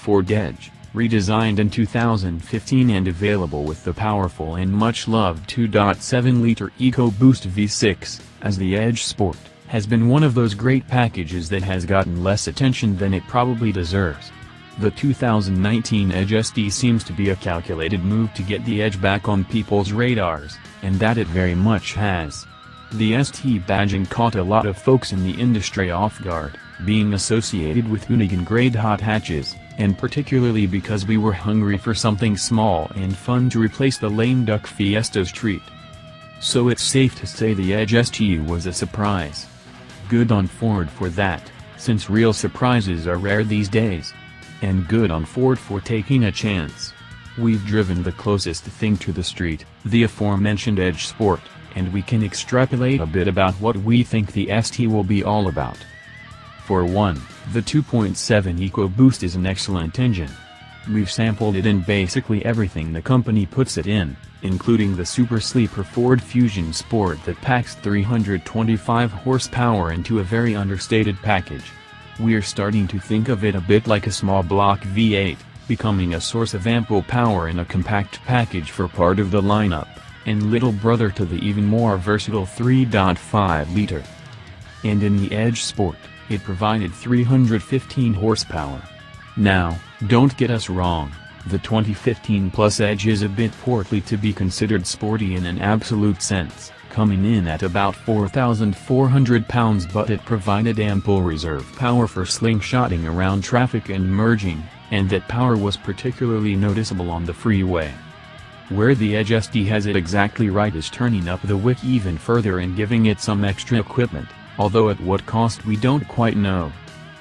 Ford Edge, redesigned in 2015 and available with the powerful and much-loved 2.7-liter EcoBoost V6, as the Edge Sport, has been one of those great packages that has gotten less attention than it probably deserves. The 2019 Edge ST seems to be a calculated move to get the Edge back on people's radars, and that it very much has. The ST badging caught a lot of folks in the industry off guard, being associated with Hoonigan-grade hot hatches, and particularly because we were hungry for something small and fun to replace the lame duck Fiesta's treat. So it's safe to say the Edge ST was a surprise. Good on Ford for that, since real surprises are rare these days. And good on Ford for taking a chance. We've driven the closest thing to the street, the aforementioned Edge Sport, and we can extrapolate a bit about what we think the ST will be all about. For one, the 2.7 EcoBoost is an excellent engine. We've sampled it in basically everything the company puts it in, including the super sleeper Ford Fusion Sport that packs 325 horsepower into a very understated package. We're starting to think of it a bit like a small block V8, becoming a source of ample power in a compact package for part of the lineup, and little brother to the even more versatile 3.5-liter. And in the Edge Sport, it provided 315 horsepower. Now, don't get us wrong, the 2015 Plus Edge is a bit portly to be considered sporty in an absolute sense, coming in at about 4,400 pounds, but it provided ample reserve power for slingshotting around traffic and merging, and that power was particularly noticeable on the freeway. Where the Edge ST has it exactly right is turning up the wick even further and giving it some extra equipment, although at what cost we don't quite know.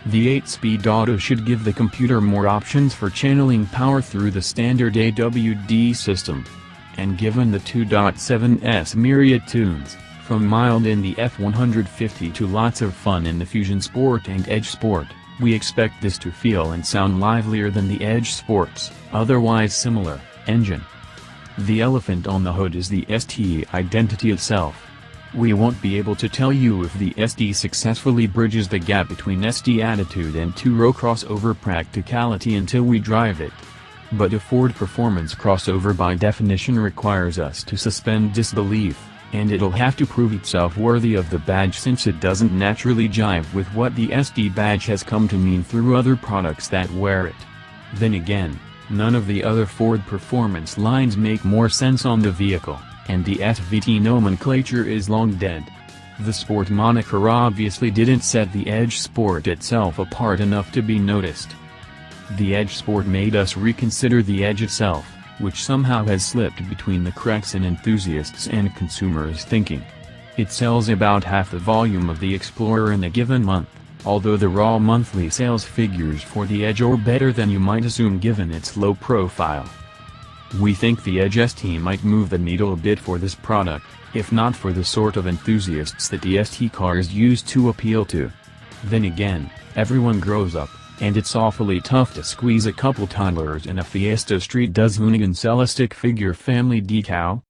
The 8-speed auto should give the computer more options for channeling power through the standard AWD system. And given the 2.7's myriad tunes, from mild in the F150 to lots of fun in the Fusion Sport and Edge Sport, we expect this to feel and sound livelier than the Edge Sport's otherwise similar engine. The elephant on the hood is the ST identity itself. We won't be able to tell you if the ST successfully bridges the gap between ST attitude and two-row crossover practicality until we drive it. But a Ford performance crossover by definition requires us to suspend disbelief, and it'll have to prove itself worthy of the badge since it doesn't naturally jive with what the ST badge has come to mean through other products that wear it. Then again, none of the other Ford performance lines make more sense on the vehicle, and the SVT nomenclature is long dead. The Sport moniker obviously didn't set the Edge Sport itself apart enough to be noticed. The Edge Sport made us reconsider the Edge itself, which somehow has slipped between the cracks in enthusiasts' and consumers' thinking. It sells about half the volume of the Explorer in a given month, although the raw monthly sales figures for the Edge are better than you might assume given its low profile. We think the Edge ST might move the needle a bit for this product, if not for the sort of enthusiasts that the ST cars used to appeal to. Then again, everyone grows up, and it's awfully tough to squeeze a couple toddlers in a Fiesta Street. Does Hoonigan sell a stick figure family decal?